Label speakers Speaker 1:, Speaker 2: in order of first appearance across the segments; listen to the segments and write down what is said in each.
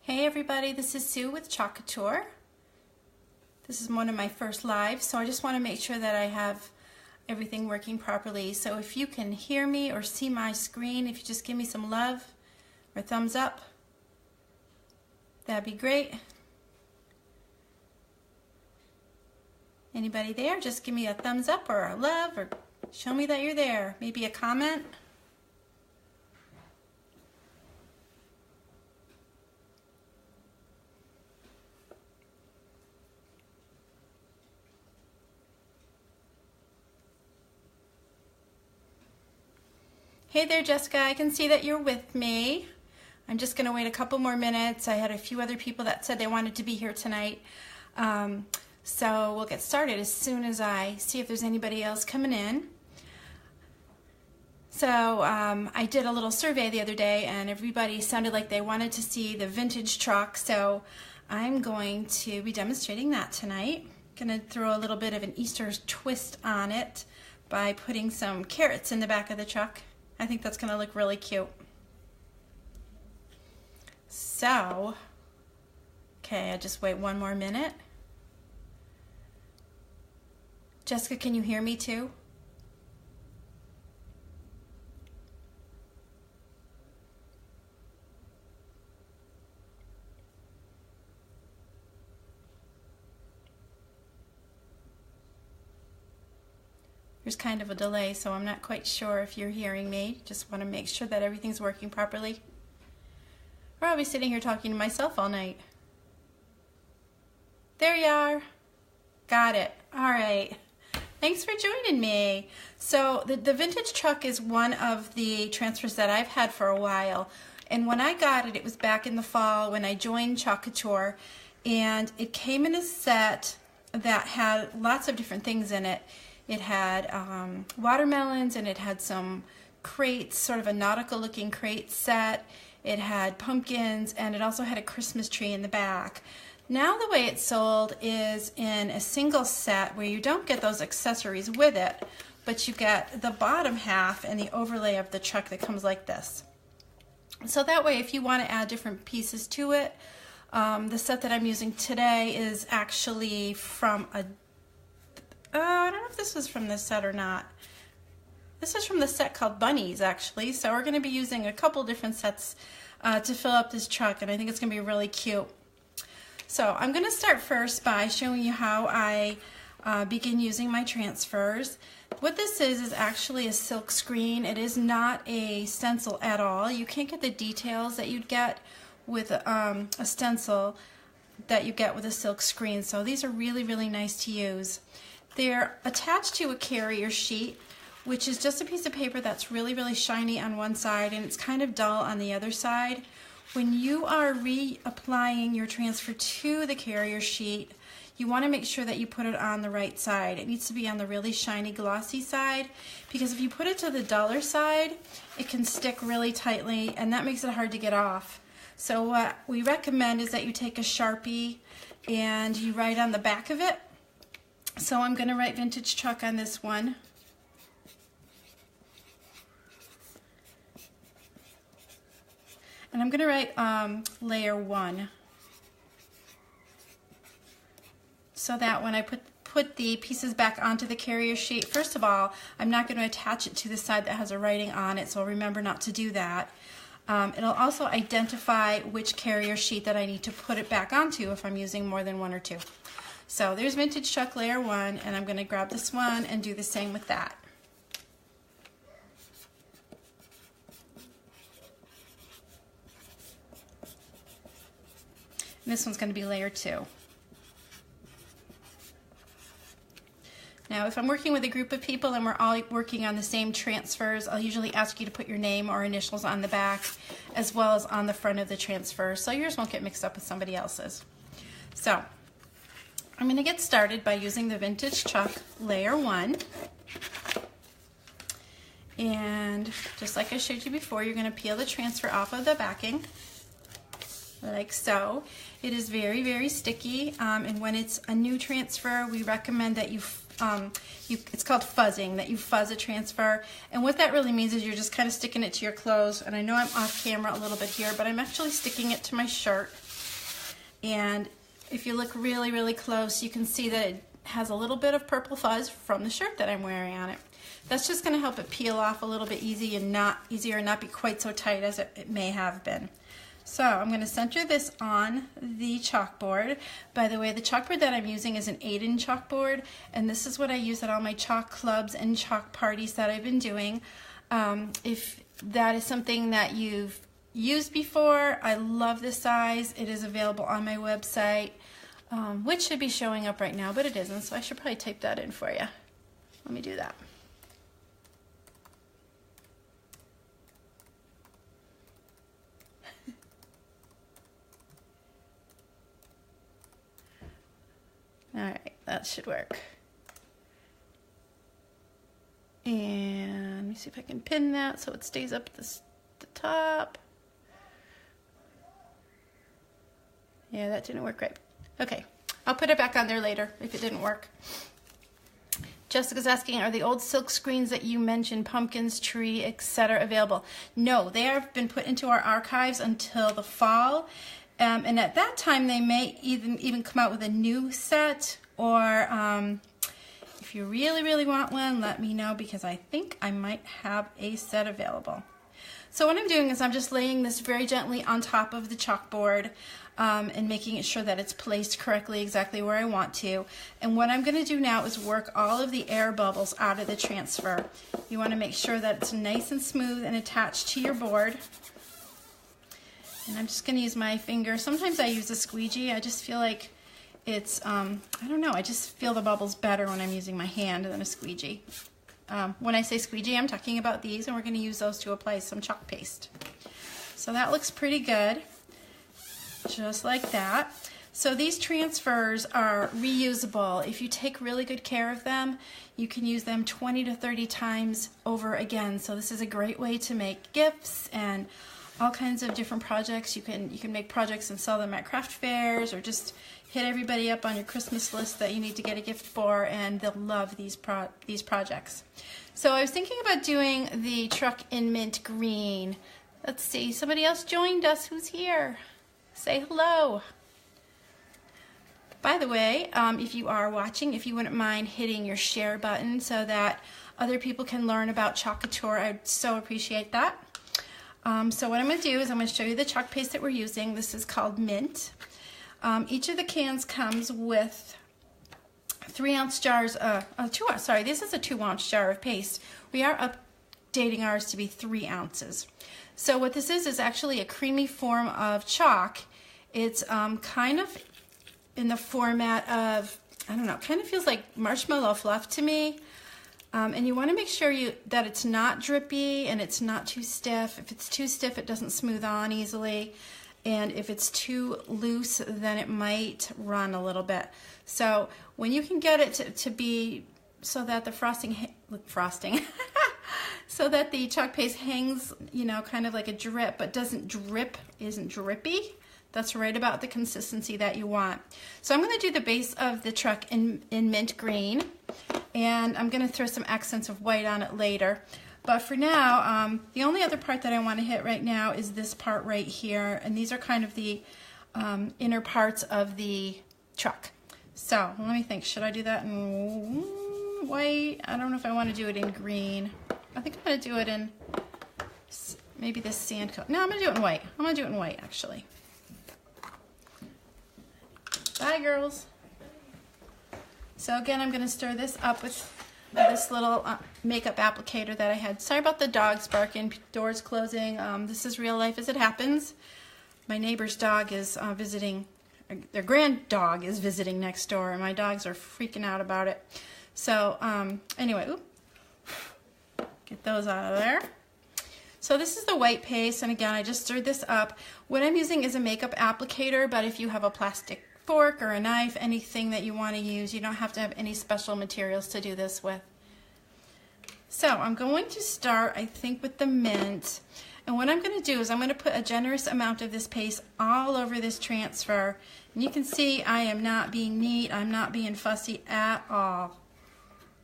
Speaker 1: Hey everybody, this is Sue with Chalk Couture. This is one of my first lives, so I just want to make sure that I have everything working properly. So if you can hear me or see my screen, if you just give me some love or thumbs up, that'd be great. Anybody there? Just give me a thumbs up or a love or show me that you're there. Maybe a comment. Hey there, Jessica. I can see that you're with me. I'm just going to wait a couple more minutes. I had a few other people that said they wanted to be here tonight. So we'll get started as soon as I see if there's anybody else coming in. So I did a little survey the other day and everybody sounded like they wanted to see the vintage truck. So I'm going to be demonstrating that tonight. Going to throw a little bit of an Easter twist on it by putting some carrots in the back of the truck. I think that's going to look really cute. So, okay, I just wait one more minute. Jessica, can you hear me too? There's kind of a delay, so I'm not quite sure if you're hearing me. Just want to make sure that everything's working properly. Or I'll be sitting here talking to myself all night. There you are. Got it. All right. Thanks for joining me. So the vintage truck is one of the transfers that I've had for a while. And when I got it, it was back in the fall when I joined Chalk Couture. And it came in a set that had lots of different things in it. It had watermelons and it had some crates, sort of a nautical looking crate set. It had pumpkins and it also had a Christmas tree in the back. Now the way it's sold is in a single set where you don't get those accessories with it, but you get the bottom half and the overlay of the truck that comes like this. So that way if you want to add different pieces to it, the set that I'm using today is actually from a I don't know if this was from this set or not. This is from the set called Bunnies, actually. So we're going to be using a couple different sets to fill up this truck, and I think it's going to be really cute. So I'm going to start first by showing you how I begin using my transfers. What this is actually a silk screen. It is not a stencil at all. You can't get the details that you'd get with a stencil that you get with a silk screen. So these are really, really nice to use. They're attached to a carrier sheet, which is just a piece of paper that's really, really shiny on one side and it's kind of dull on the other side. When you are reapplying your transfer to the carrier sheet, you want to make sure that you put it on the right side. It needs to be on the really shiny, glossy side, because if you put it to the duller side, it can stick really tightly and that makes it hard to get off. So what we recommend is that you take a Sharpie and you write on the back of it. So I'm going to write vintage truck on this one. And I'm going to write layer 1. So that when I put the pieces back onto the carrier sheet, first of all, I'm not going to attach it to the side that has a writing on it, so remember not to do that. It'll also identify which carrier sheet that I need to put it back onto if I'm using more than one or two. So there's vintage truck layer 1, and I'm going to grab this one and do the same with that. And this one's going to be layer 2. Now if I'm working with a group of people and we're all working on the same transfers, I'll usually ask you to put your name or initials on the back as well as on the front of the transfer, so yours won't get mixed up with somebody else's. So I'm going to get started by using the vintage truck layer 1. And just like I showed you before, you're going to peel the transfer off of the backing like so. It is very, very sticky, and when it's a new transfer, we recommend that it's called fuzzing, that you fuzz a transfer. And what that really means is you're just kind of sticking it to your clothes. And I know I'm off camera a little bit here, but I'm actually sticking it to my shirt. And if you look really, really close, you can see that it has a little bit of purple fuzz from the shirt that I'm wearing on it. That's just going to help it peel off a little bit easier and not be quite so tight as it may have been. So I'm going to center this on the chalkboard. By the way, the chalkboard that I'm using is an 8-inch chalkboard, and this is what I use at all my chalk clubs and chalk parties that I've been doing. If that is something that you've used before, I love this size. It is available on my website, which should be showing up right now, but it isn't, so I should probably type that in for you. Let me do that. All right, that should work. And let me see if I can pin that so it stays up at the top. Yeah, that didn't work right. Okay, I'll put it back on there later if it didn't work. Jessica's asking, are the old silk screens that you mentioned, pumpkins, tree, etc., available? No, they have been put into our archives until the fall. And at that time, they may even come out with a new set, or if you really, really want one, let me know, because I think I might have a set available. So what I'm doing is I'm just laying this very gently on top of the chalkboard and making sure that it's placed correctly, exactly where I want to. And what I'm going to do now is work all of the air bubbles out of the transfer. You want to make sure that it's nice and smooth and attached to your board. And I'm just going to use my finger. Sometimes I use a squeegee. I just feel like it's, I don't know, I just feel the bubbles better when I'm using my hand than a squeegee. When I say squeegee, I'm talking about these, and we're going to use those to apply some chalk paste. So that looks pretty good, just like that. So these transfers are reusable. If you take really good care of them, you can use them 20 to 30 times over again. So this is a great way to make gifts and all kinds of different projects. You can make projects and sell them at craft fairs, or just hit everybody up on your Christmas list that you need to get a gift for, and they'll love these projects. So I was thinking about doing the truck in mint green. Let's see, somebody else joined us. Who's here? Say hello. By the way, if you are watching, if you wouldn't mind hitting your share button so that other people can learn about Chalk Couture, I'd so appreciate that. So what I'm going to do is I'm going to show you the chalk paste that we're using. This is called Mint. Each of the cans comes with 3-ounce jars, this is a 2-ounce jar of paste. We are updating ours to be 3 ounces. So what this is actually a creamy form of chalk. It's kind of in the format of, I don't know, it kind of feels like marshmallow fluff to me. And you want to make sure that it's not drippy and it's not too stiff. If it's too stiff, it doesn't smooth on easily. And if it's too loose, then it might run a little bit. So when you can get it to be so that the so that the chalk paste hangs, you know, kind of like a drip, but isn't drippy. That's right about the consistency that you want. So I'm going to do the base of the truck in mint green, and I'm going to throw some accents of white on it later. But for now, the only other part that I want to hit right now is this part right here, and these are kind of the inner parts of the truck. So let me think, should I do that in white? I don't know if I want to do it in green. I think I'm going to do it in maybe this sand color. No, I'm going to do it in white. I'm going to do it in white, actually. Bye, girls. So again, I'm going to stir this up with this little makeup applicator that I had. Sorry about the dogs barking, doors closing. This is real life as it happens. My neighbor's dog is visiting, their grand dog is visiting next door, and my dogs are freaking out about it. So anyway, get those out of there. So this is the white paste, and again, I just stirred this up. What I'm using is a makeup applicator, but if you have a plastic fork or a knife, anything that you want to use, you don't have to have any special materials to do this with. So I'm going to start, I think, with the mint. And what I'm going to do is I'm going to put a generous amount of this paste all over this transfer. And you can see I am not being neat, I'm not being fussy at all.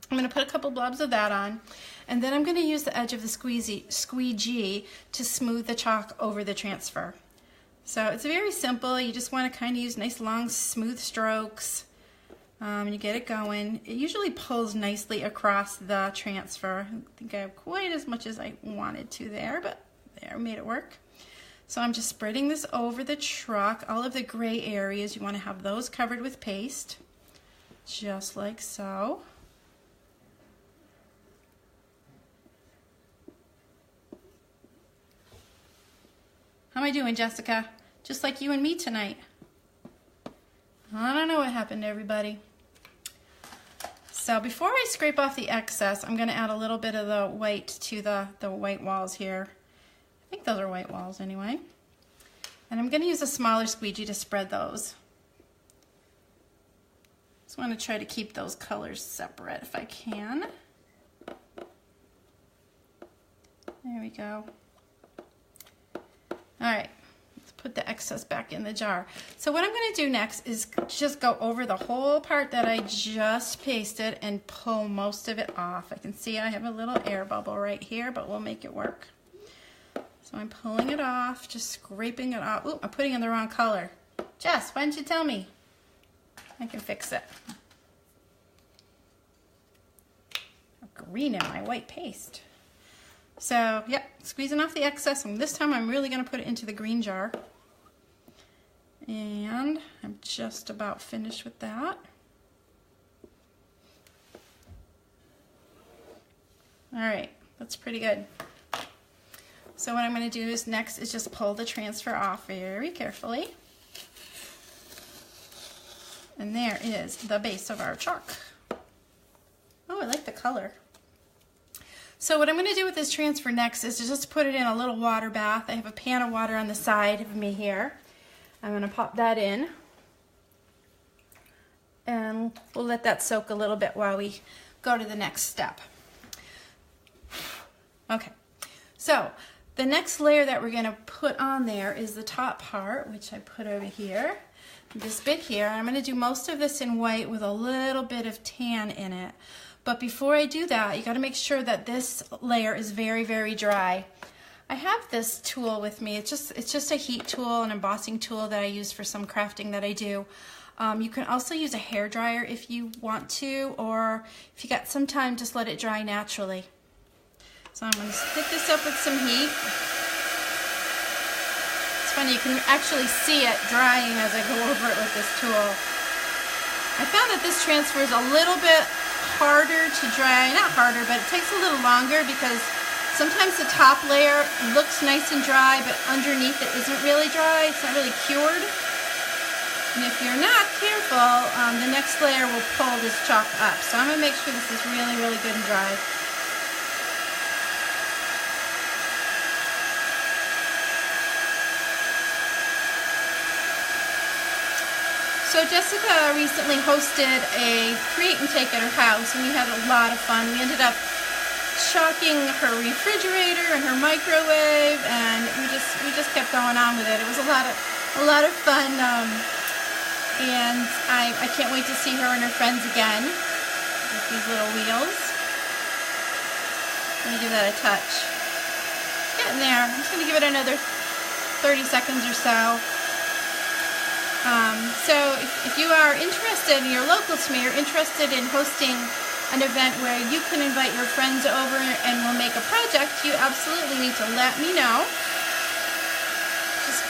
Speaker 1: I'm going to put a couple blobs of that on, and then I'm going to use the edge of the squeegee to smooth the chalk over the transfer. So it's very simple. You just want to kind of use nice long smooth strokes. You get it going. It usually pulls nicely across the transfer. I don't think I have quite as much as I wanted to there, but there, made it work. So I'm just spreading this over the truck. All of the gray areas, you want to have those covered with paste, just like so. How am I doing, Jessica? Just like you and me tonight. I don't know what happened to everybody. So before I scrape off the excess, I'm going to add a little bit of the white to the white walls here. I think those are white walls anyway. And I'm going to use a smaller squeegee to spread those. Just want to try to keep those colors separate if I can. There we go. All right. Put the excess back in the jar. So what I'm going to do next is just go over the whole part that I just pasted and pull most of it off. I can see I have a little air bubble right here, but we'll make it work. So I'm pulling it off, just scraping it off. Ooh, I'm putting in the wrong color. Jess, why didn't you tell me? I can fix it. Green in my white paste. So, yep, squeezing off the excess, and this time I'm really going to put it into the green jar. And I'm just about finished with that. All right, that's pretty good. So what I'm going to do is next is just pull the transfer off very carefully. And there is the base of our chalk. Oh, I like the color. So what I'm going to do with this transfer next is to just put it in a little water bath. I have a pan of water on the side of me here. I'm going to pop that in. And we'll let that soak a little bit while we go to the next step. Okay, so the next layer that we're going to put on there is the top part, which I put over here. This bit here. I'm going to do most of this in white with a little bit of tan in it. But before I do that, you got to make sure that this layer is very, very dry. I have this tool with me. It's just a heat tool, an embossing tool that I use for some crafting that I do. You can also use a hair dryer if you want to, or if you got some time, just let it dry naturally. So I'm going to stick this up with some heat. It's funny, you can actually see it drying as I go over it with this tool. I found that this transfer is a little bit harder to dry, not harder, but it takes a little longer because sometimes the top layer looks nice and dry, but underneath it isn't really dry, it's not really cured. And if you're not careful, the next layer will pull this chalk up. So I'm going to make sure this is really, really good and dry. So Jessica recently hosted a create and take at her house, and we had a lot of fun. We ended up chalking her refrigerator and her microwave, and we just kept going on with it. It was a lot of fun, and I can't wait to see her and her friends again with these little wheels. Let me give that a touch. Getting there. I'm just going to give it another 30 seconds or so. So if you are interested, and you're local to me, you're interested in hosting an event where you can invite your friends over and we'll make a project, you absolutely need to let me know. Just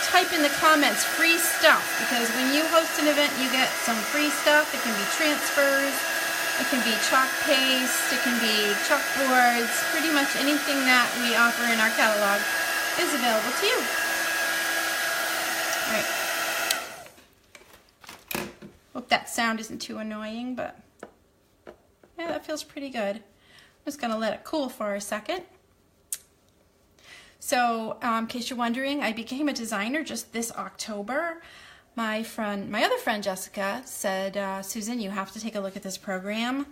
Speaker 1: type in the comments free stuff, because when you host an event you get some free stuff. It can be transfers, it can be chalk paste, it can be chalkboards, pretty much anything that we offer in our catalog is available to you. All right. Hope that sound isn't too annoying, but yeah, that feels pretty good. I'm just going to let it cool for a second. So, in case you're wondering, I became a designer just this October. My other friend Jessica said, Susan, you have to take a look at this program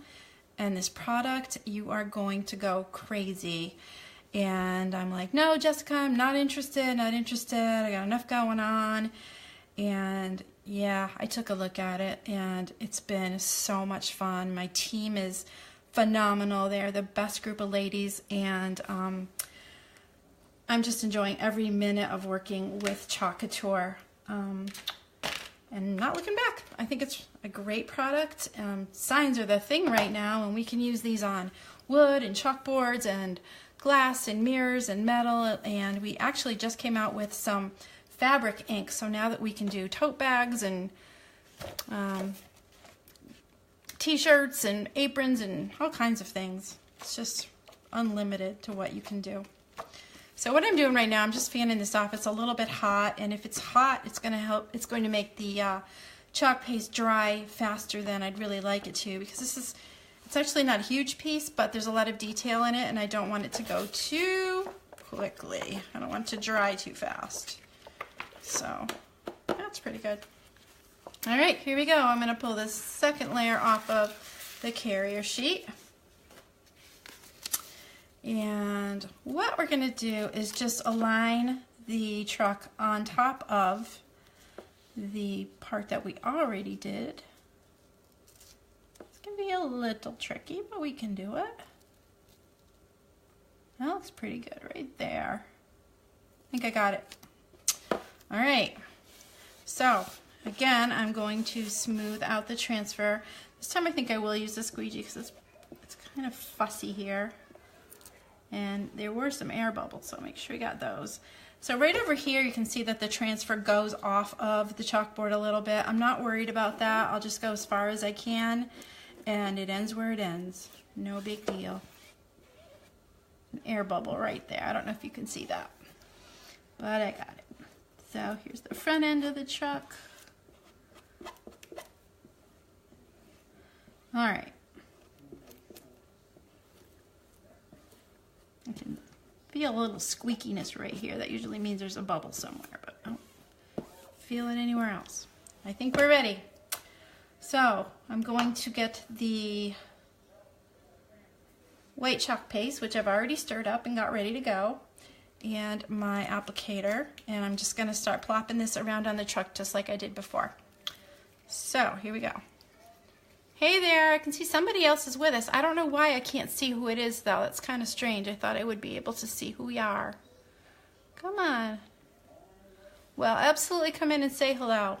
Speaker 1: and this product. You are going to go crazy. And I'm like, no, Jessica, I'm not interested. I got enough going on. And yeah, I took a look at it, and it's been so much fun. My team is phenomenal. They're the best group of ladies, and I'm just enjoying every minute of working with Chalk Couture. And not looking back. I think it's a great product. Signs are the thing right now, and we can use these on wood and chalkboards and glass and mirrors and metal, and we actually just came out with some fabric ink, so now that we can do tote bags and t-shirts and aprons and all kinds of things. It's just unlimited to what you can do. So what I'm doing right now, I'm just fanning this off. It's a little bit hot, and if it's hot, it's going to make the chalk paste dry faster than I'd really like it to, because it's actually not a huge piece, but there's a lot of detail in it, and I don't want it to go too quickly. I don't want it to dry too fast. So that's pretty good. All right, here we go. I'm going to pull this second layer off of the carrier sheet. And what we're going to do is just align the truck on top of the part that we already did. It's going to be a little tricky, but we can do it. That looks pretty good right there. I think I got it. All right. So, again, I'm going to smooth out the transfer. This time I think I will use the squeegee because it's kind of fussy here. And there were some air bubbles, so make sure you got those. So right over here, you can see that the transfer goes off of the chalkboard a little bit. I'm not worried about that. I'll just go as far as I can, and it ends where it ends. No big deal. An air bubble right there. I don't know if you can see that, but I got it. So here's the front end of the truck. All right. I can feel a little squeakiness right here. That usually means there's a bubble somewhere, but I don't feel it anywhere else. I think we're ready. So I'm going to get the white chalk paste, which I've already stirred up and got ready to go, and my applicator, and I'm just going to start plopping this around on the truck just like I did before. So here we go. Hey there, I can see somebody else is with us. I don't know why I can't see who it is though. That's kind of strange. I thought I would be able to see who we are. Come on. Well, absolutely come in and say hello.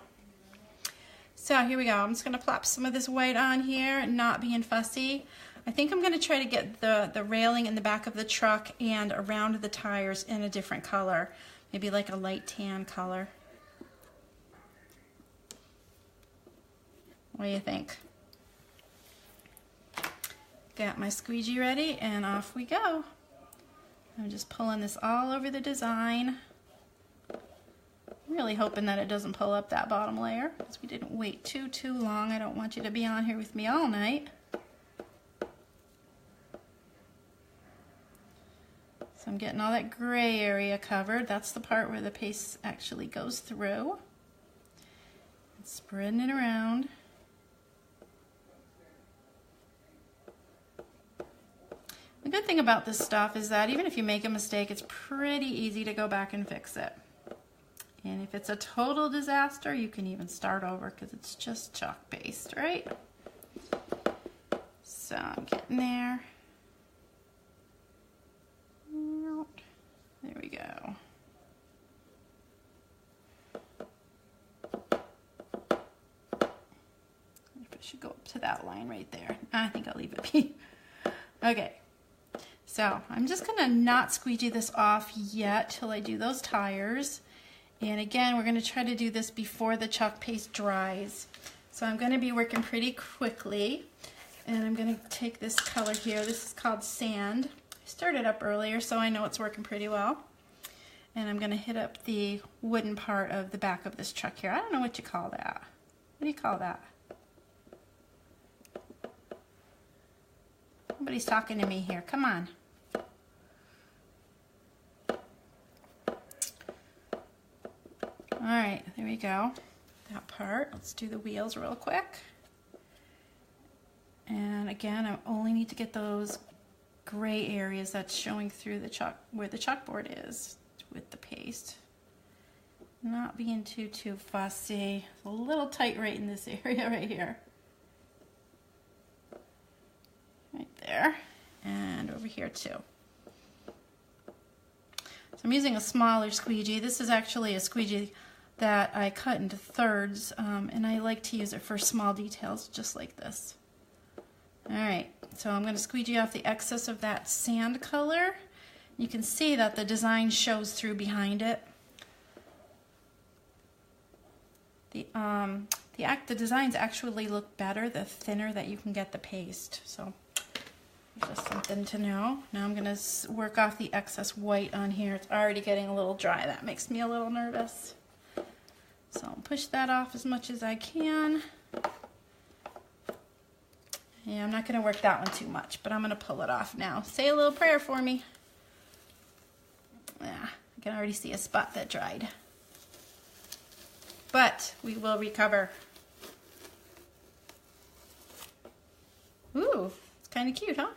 Speaker 1: So here we go. I'm just going to plop some of this white on here, not being fussy. I think I'm going to try to get the railing in the back of the truck and around the tires in a different color. Maybe like a light tan color. What do you think? Got my squeegee ready, and off we go. I'm just pulling this all over the design. I'm really hoping that it doesn't pull up that bottom layer, because we didn't wait too long. I don't want you to be on here with me all night. So I'm getting all that gray area covered. That's the part where the paste actually goes through. And spreading it around. The good thing about this stuff is that even if you make a mistake, it's pretty easy to go back and fix it. And if it's a total disaster, you can even start over because it's just chalk paste, right? So I'm getting there. There we go. I should go up to that line right there. I think I'll leave it be. Okay. So I'm just going to not squeegee this off yet till I do those tires. And again, we're going to try to do this before the chalk paste dries. So I'm going to be working pretty quickly. And I'm going to take this color here. This is called Sand. I stirred it up earlier, so I know it's working pretty well. And I'm going to hit up the wooden part of the back of this truck here. I don't know what you call that. What do you call that? Nobody's talking to me here. Come on. All right, there we go. That part. Let's do the wheels real quick. And again, I only need to get those gray areas that's showing through the chalk, where the chalkboard is with the paste. Not being too fussy. It's a little tight right in this area right here. Right there. And over here too. So I'm using a smaller squeegee. This is actually a squeegee that I cut into thirds, and I like to use it for small details just like this. Alright, so I'm going to squeegee off the excess of that sand color. You can see that the design shows through behind it. The designs actually look better the thinner that you can get the paste. So just something to know. Now I'm going to work off the excess white on here. It's already getting a little dry. That makes me a little nervous. So I'll push that off as much as I can. Yeah, I'm not going to work that one too much, but I'm going to pull it off now. Say a little prayer for me. Yeah, I can already see a spot that dried. But we will recover. Ooh, it's kind of cute, huh?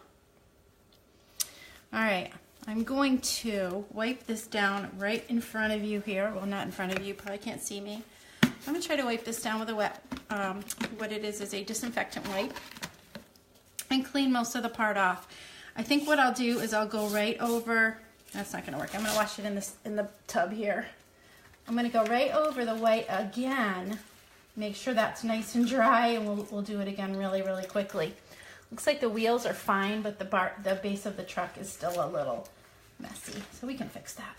Speaker 1: All right, I'm going to wipe this down right in front of you here. Well, not in front of you, probably can't see me. I'm going to try to wipe this down with a wet, what it is a disinfectant wipe, and clean most of the part off. I think what I'll do is I'll go right over, that's not going to work. I'm going to wash it in the tub here. I'm going to go right over the white again, make sure that's nice and dry, and we'll do it again really, really quickly. Looks like the wheels are fine, but the base of the truck is still a little messy, so we can fix that.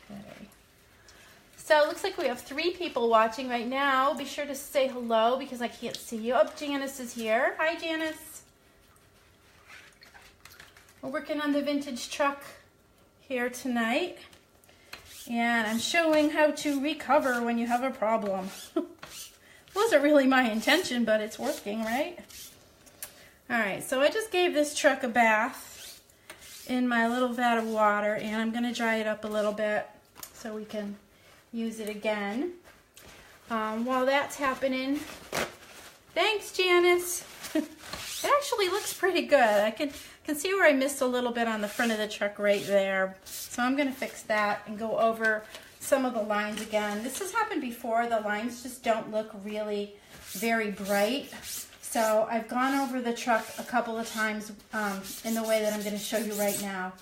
Speaker 1: Okay. So it looks like we have 3 people watching right now. Be sure to say hello because I can't see you. Oh, Janice is here. Hi, Janice. We're working on the vintage truck here tonight. And I'm showing how to recover when you have a problem. Wasn't really my intention, but it's working, right? Alright, so I just gave this truck a bath in my little vat of water, and I'm going to dry it up a little bit so we can use it again. While that's happening, thanks, Janice. It actually looks pretty good. I can see where I missed a little bit on the front of the truck right there. So I'm going to fix that and go over some of the lines again. This has happened before. The lines just don't look really very bright. So I've gone over the truck a couple of times in the way that I'm going to show you right now.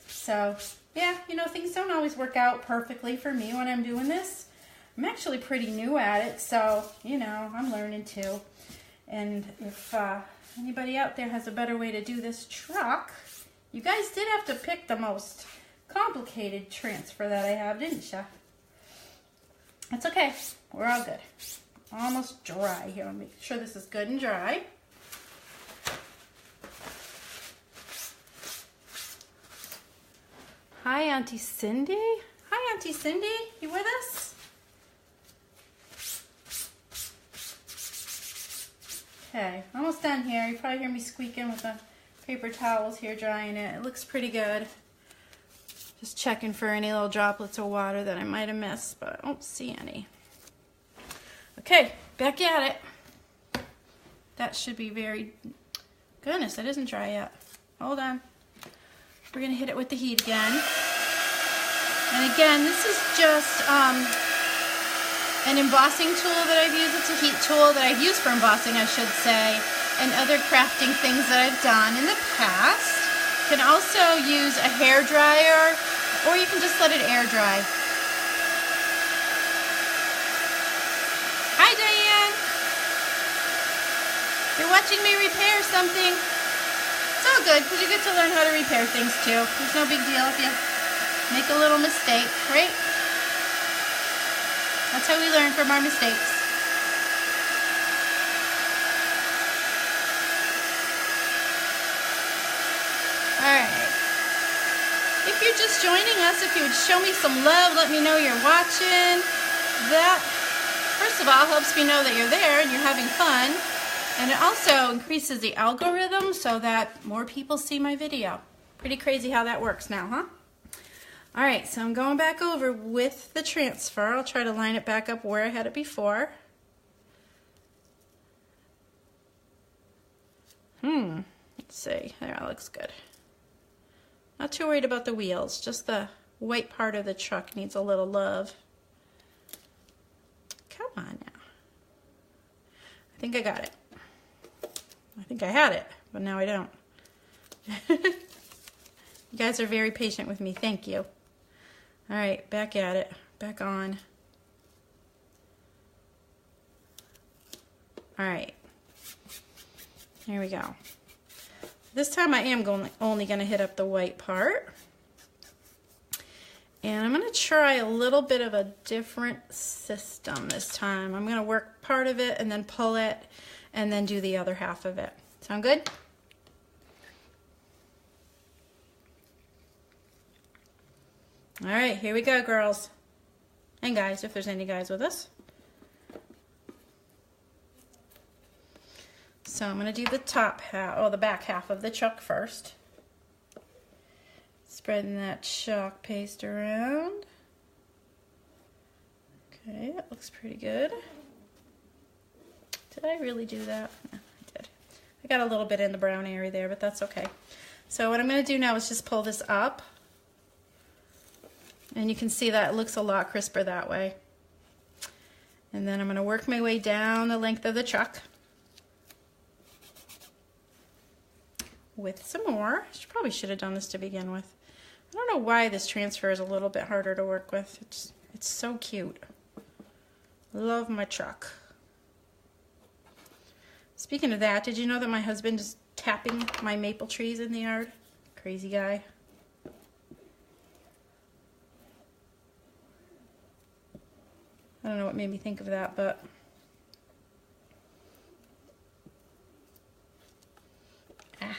Speaker 1: So yeah, you know, things don't always work out perfectly for me when I'm doing this. I'm actually pretty new at it, so, you know, I'm learning too. And if anybody out there has a better way to do this truck, you guys did have to pick the most complicated transfer that I have, didn't you? It's okay. We're all good. Almost dry here. I'll make sure this is good and dry. Hi, Auntie Cindy. Hi, Auntie Cindy. You with us? Okay, almost done here. You probably hear me squeaking with the paper towels here drying it. It looks pretty good. Just checking for any little droplets of water that I might have missed, but I don't see any. Okay, back at it. That should be very... Goodness, it isn't dry yet. Hold on. We're going to hit it with the heat again. And again, this is just an embossing tool that I've used. It's a heat tool that I've used for embossing, I should say, and other crafting things that I've done in the past. You can also use a hair dryer, or you can just let it air dry. Hi, Diane. You're watching me repair something. It's all good, because you get to learn how to repair things too. There's no big deal if you make a little mistake, right? That's how we learn from our mistakes. Alright. If you're just joining us, if you would show me some love, let me know you're watching. That, first of all, helps me know that you're there and you're having fun. And it also increases the algorithm so that more people see my video. Pretty crazy how that works now, huh? Alright, so I'm going back over with the transfer. I'll try to line it back up where I had it before. Let's see. There, that looks good. Not too worried about the wheels. Just the white part of the truck needs a little love. Come on now. I think I got it. I think I had it, but now I don't. You guys are very patient with me. Thank you. All right, back at it. Back on. All right. Here we go. This time I am only going to hit up the white part. And I'm going to try a little bit of a different system this time. I'm going to work part of it and then pull it and then do the other half of it. Sound good? All right, here we go, girls. And guys, if there's any guys with us. So I'm going to do the top half, or the back half of the chuck first. Spreading that chalk paste around. Okay, that looks pretty good. Did I really do that? No, I did. I got a little bit in the brown area there, but that's okay. So what I'm going to do now is just pull this up. And you can see that it looks a lot crisper that way. And then I'm going to work my way down the length of the chuck with some more. Probably should have done this to begin with. I don't know why this transfer is a little bit harder to work with. It's so cute. Love my chuck. Speaking of that, did you know that my husband is tapping my maple trees in the yard? Crazy guy. I don't know what made me think of that, but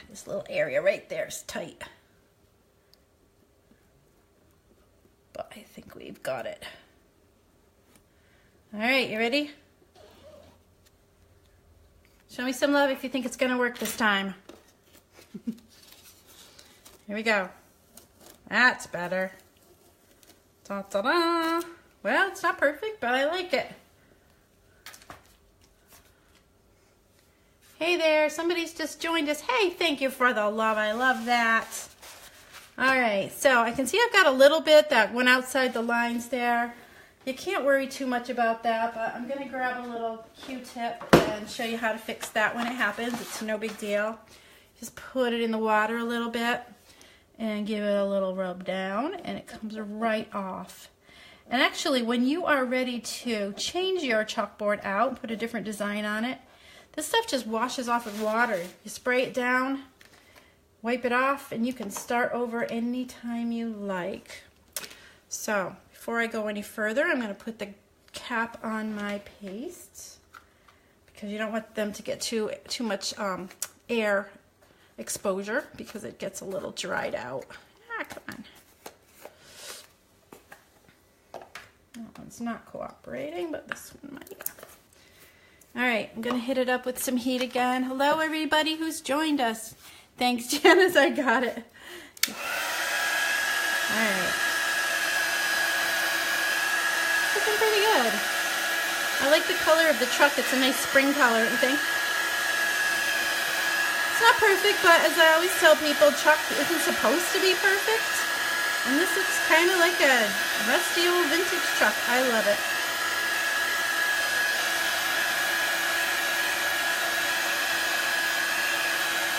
Speaker 1: this little area right there is tight. But I think we've got it. All right, you ready? Show me some love if you think it's gonna work this time. Here we go. That's better. Ta-ta-da! Well, it's not perfect, but I like it. Hey there, somebody's just joined us. Hey, thank you for the love. I love that. All right, so I can see I've got a little bit that went outside the lines there. You can't worry too much about that, but I'm gonna grab a little Q-tip and show you how to fix that when it happens. It's no big deal. Just put it in the water a little bit and give it a little rub down, and it comes right off. And actually, when you are ready to change your chalkboard out and put a different design on it, this stuff just washes off with water. You spray it down, wipe it off, and you can start over anytime you like. So, before I go any further, I'm going to put the cap on my paste because you don't want them to get too much air exposure because it gets a little dried out. Ah, come on. That one's not cooperating, but this one might. All right, I'm going to hit it up with some heat again. Hello, everybody who's joined us. Thanks, Janice, I got it. All right. Looking pretty good. I like the color of the truck. It's a nice spring color, I think. It's not perfect, but as I always tell people, truck isn't supposed to be perfect. And this looks kind of like a rusty old vintage truck. I love it.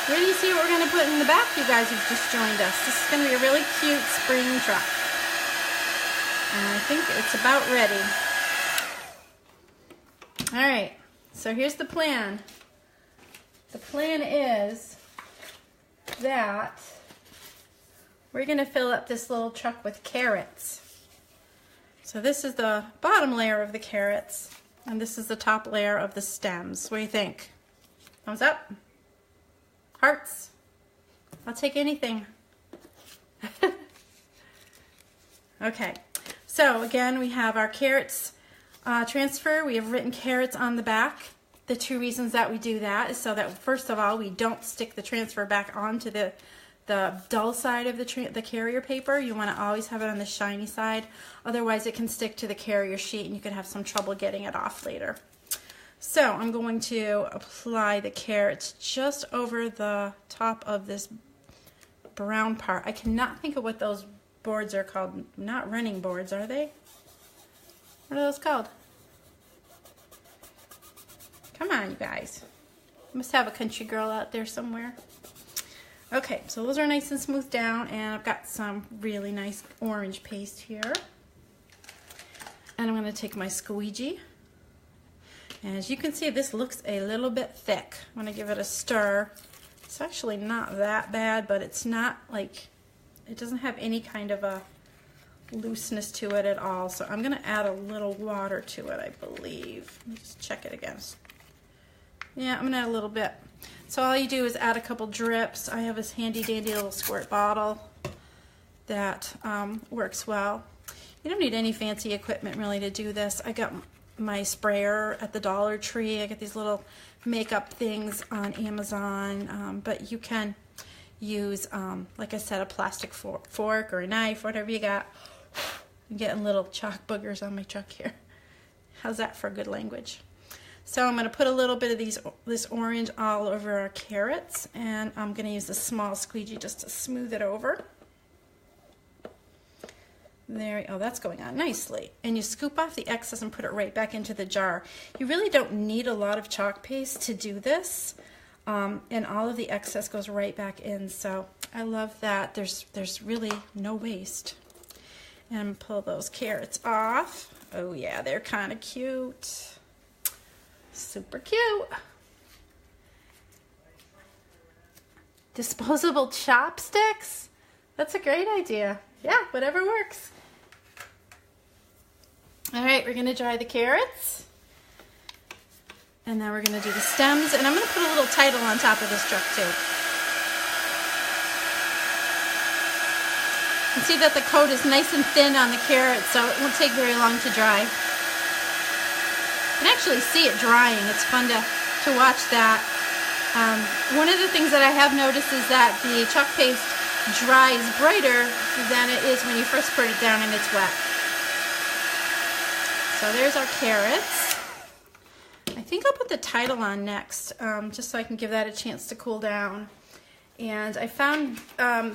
Speaker 1: Where do you see what we're going to put in the back, you guys who've just joined us? This is going to be a really cute spring truck. And I think it's about ready. All right, so here's the plan. The plan is that we're going to fill up this little truck with carrots. So this is the bottom layer of the carrots, and this is the top layer of the stems. What do you think? Thumbs up? Hearts? I'll take anything. Okay, so again, we have our carrots transfer. We have written carrots on the back. The two reasons that we do that is so that, first of all, we don't stick the transfer back onto the dull side of the carrier paper. You want to always have it on the shiny side. Otherwise, it can stick to the carrier sheet and you could have some trouble getting it off later. So I'm going to apply the carrots just over the top of this brown part. I cannot think of what those boards are called. Not running boards, are they? What are those called? Come on, you guys. Must have a country girl out there somewhere. Okay, so those are nice and smoothed down, and I've got some really nice orange paste here. And I'm going to take my squeegee. And as you can see, this looks a little bit thick. I'm going to give it a stir. It's actually not that bad, but it's not like, it doesn't have any kind of a looseness to it at all. So I'm going to add a little water to it, I believe. Let me just check it again. Yeah, I'm going to add a little bit. So all you do is add a couple drips. I have this handy dandy little squirt bottle that works well. You don't need any fancy equipment really to do this. I got my sprayer at the Dollar Tree. I get these little makeup things on Amazon, but you can use, like I said, a plastic fork or a knife, whatever you got. I'm getting little chalk boogers on my truck here. How's that for good language? So I'm going to put a little bit of this orange all over our carrots, and I'm going to use the small squeegee just to smooth it over. There, oh, that's going on nicely. And you scoop off the excess and put it right back into the jar. You really don't need a lot of chalk paste to do this, and all of the excess goes right back in. So I love that. There's really no waste. And pull those carrots off. Oh yeah, they're kind of cute. Super cute. Disposable chopsticks? That's a great idea. Yeah, whatever works. All right, we're going to dry the carrots. And then we're going to do the stems. And I'm going to put a little title on top of this truck too. You can see that the coat is nice and thin on the carrots, so it won't take very long to dry. You can actually see it drying. It's fun to watch that. One of the things that I have noticed is that the chalk paste dries brighter than it is when you first put it down and it's wet. So there's our carrots. I think I'll put the title on next, just so I can give that a chance to cool down. And I found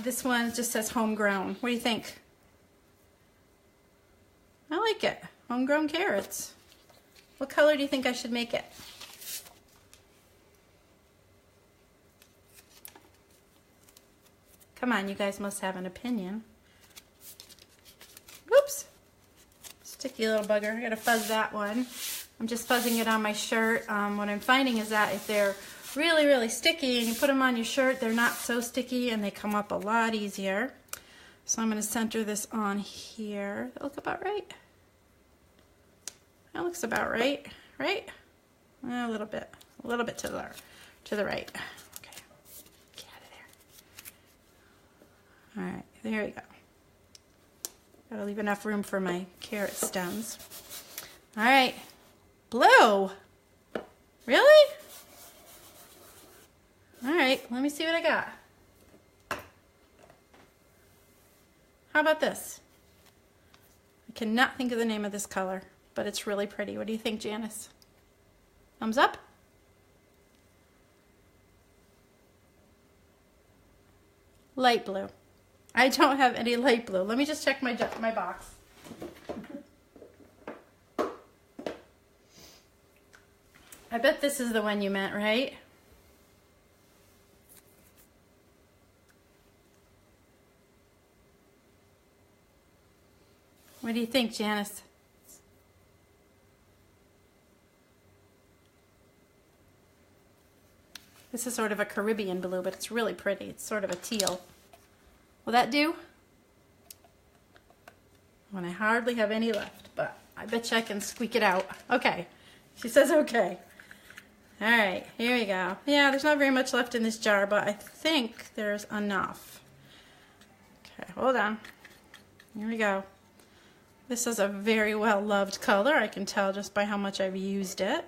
Speaker 1: this one just says homegrown. What do you think? I like it. Homegrown carrots. What color do you think I should make it? Come on, you guys must have an opinion. Whoops. Sticky little bugger. I gotta fuzz that one. I'm just fuzzing it on my shirt. What I'm finding is that if they're really, really sticky and you put them on your shirt, they're not so sticky and they come up a lot easier. So I'm gonna center this on here. That look about right? That looks about right, right? A little bit to the right. Okay, get out of there. All right, there we go. Gotta leave enough room for my carrot stems. All right, blue. Really? All right, let me see what I got. How about this? I cannot think of the name of this color, but it's really pretty. What do you think, Janice? Thumbs up? Light blue. I don't have any light blue. Let me just check my box. I bet this is the one you meant, right? What do you think, Janice? This is sort of a Caribbean blue, but it's really pretty. It's sort of a teal. Will that do? Well, I hardly have any left, but I bet you I can squeak it out. Okay. She says okay. All right, here we go. Yeah, there's not very much left in this jar, but I think there's enough. Okay, hold on. Here we go. This is a very well-loved color. I can tell just by how much I've used it.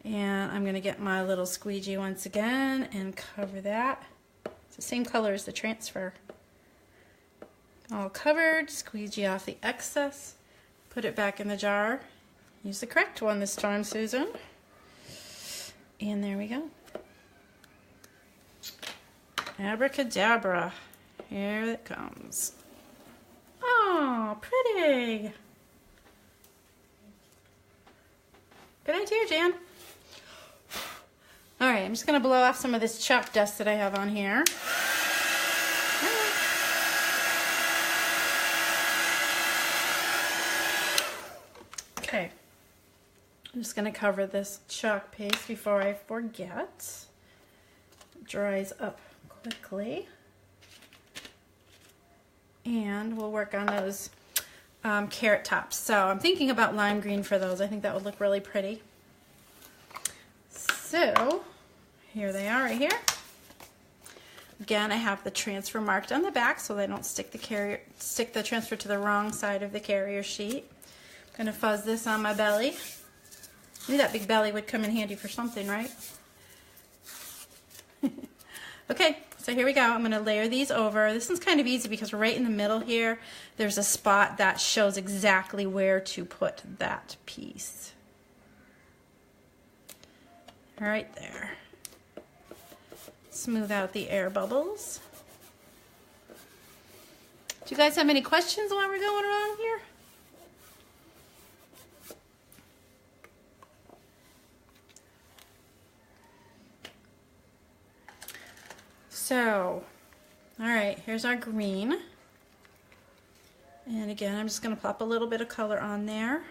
Speaker 1: And I'm going to get my little squeegee once again and cover that. It's the same color as the transfer. All covered, squeegee off the excess, put it back in the jar. Use the correct one this time, Susan. And there we go. Abracadabra. Here it comes. Oh, pretty. Good idea, Jan. All right, I'm just gonna blow off some of this chalk dust that I have on here. Okay, I'm just gonna cover this chalk paste before I forget. It dries up quickly. And we'll work on those carrot tops. So I'm thinking about lime green for those. I think that would look really pretty. So here they are right here. Again, I have the transfer marked on the back so they don't stick the transfer to the wrong side of the carrier sheet. I'm gonna fuzz this on my belly. I knew that big belly would come in handy for something, right? Okay, so here we go. I'm gonna layer these over. This one's kind of easy because right in the middle here, there's a spot that shows exactly where to put that piece. Right there. Smooth out the air bubbles. Do you guys have any questions while we're going around here? So, all right, here's our green. And again, I'm just gonna plop a little bit of color on there.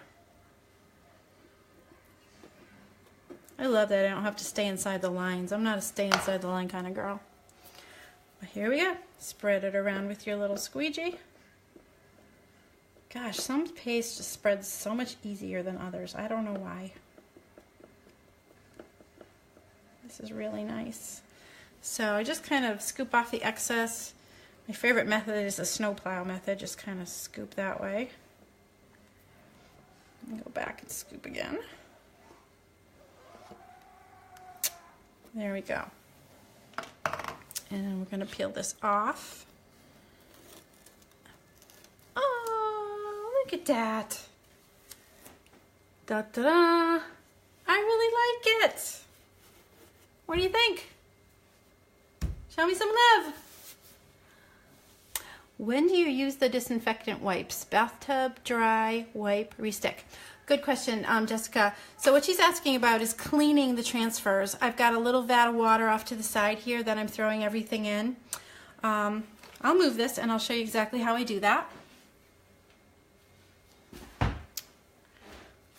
Speaker 1: I love that I don't have to stay inside the lines. I'm not a stay inside the line kind of girl. But here we go. Spread it around with your little squeegee. Gosh, some paste just spreads so much easier than others. I don't know why. This is really nice. So I just kind of scoop off the excess. My favorite method is the snowplow method. Just kind of scoop that way. And go back and scoop again. There we go. And we're going to peel this off. Oh, look at that. Da-da-da. I really like it. What do you think? Show me some love. When do you use the disinfectant wipes? Bathtub, dry, wipe, restick. Good question, Jessica. So what she's asking about is cleaning the transfers. I've got a little vat of water off to the side here that I'm throwing everything in. I'll move this and I'll show you exactly how I do that.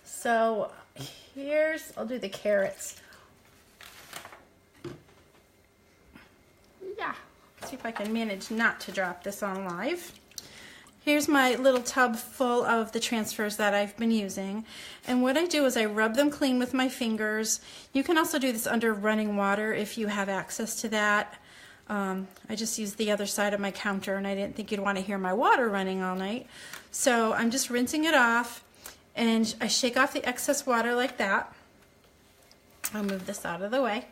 Speaker 1: So I'll do the carrots. Yeah, let's see if I can manage not to drop this on live. Here's my little tub full of the transfers that I've been using. And what I do is I rub them clean with my fingers. You can also do this under running water if you have access to that. I just used the other side of my counter and I didn't think you'd want to hear my water running all night. So I'm just rinsing it off and I shake off the excess water like that. I'll move this out of the way.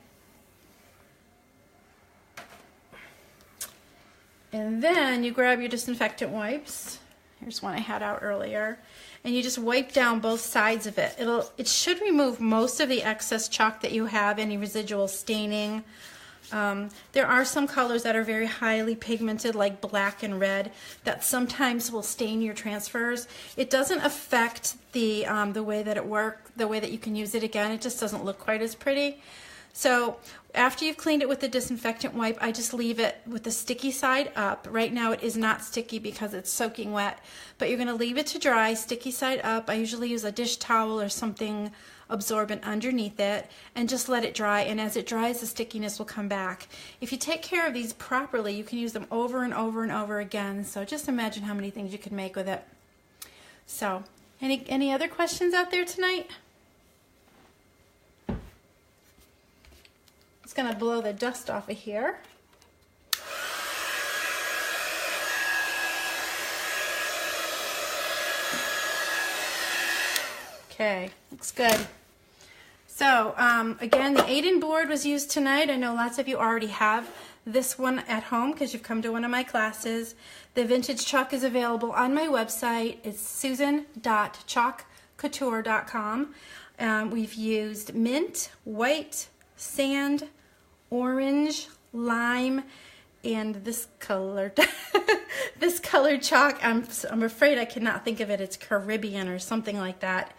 Speaker 1: And then you grab your disinfectant wipes. Here's one I had out earlier. And you just wipe down both sides of it. It should remove most of the excess chalk that you have, any residual staining. There are some colors that are very highly pigmented, like black and red, that sometimes will stain your transfers. It doesn't affect the way that it works, the way that you can use it again. It just doesn't look quite as pretty. So after you've cleaned it with the disinfectant wipe, I just leave it with the sticky side up. Right now it is not sticky because it's soaking wet, but you're going to leave it to dry, sticky side up. I usually use a dish towel or something absorbent underneath it and just let it dry, and as it dries the stickiness will come back. If you take care of these properly, you can use them over and over and over again. So just imagine how many things you can make with it. So any other questions out there tonight? It's going to blow the dust off of here. Okay, looks good. So again, the 8-in board was used tonight. I know lots of you already have this one at home because you've come to one of my classes. The vintage chalk is available on my website. It's susan.chalkcouture.com. We've used mint, white, sand, orange, lime, and this colored this colored chalk. I'm afraid I cannot think of it. It's Caribbean or something like that.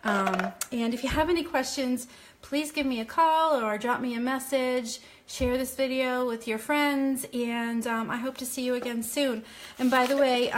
Speaker 1: And if you have any questions, please give me a call or drop me a message. Share this video with your friends, and I hope to see you again soon. And by the way,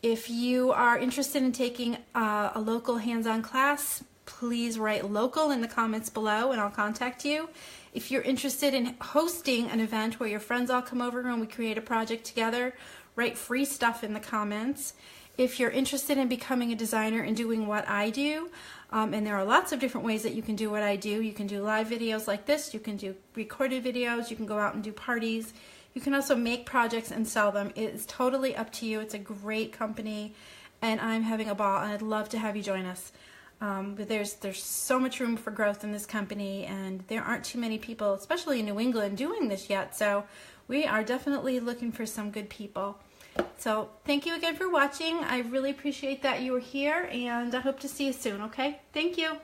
Speaker 1: if you are interested in taking a local hands-on class, please write local in the comments below and I'll contact you. If you're interested in hosting an event where your friends all come over and we create a project together, write free stuff in the comments. If you're interested in becoming a designer and doing what I do, and there are lots of different ways that you can do what I do. You can do live videos like this, you can do recorded videos, you can go out and do parties. You can also make projects and sell them. It is totally up to you. It's a great company and I'm having a ball and I'd love to have you join us. But there's so much room for growth in this company and there aren't too many people, especially in New England, doing this yet. So we are definitely looking for some good people. So thank you again for watching. I really appreciate that you were here and I hope to see you soon, okay? Thank you.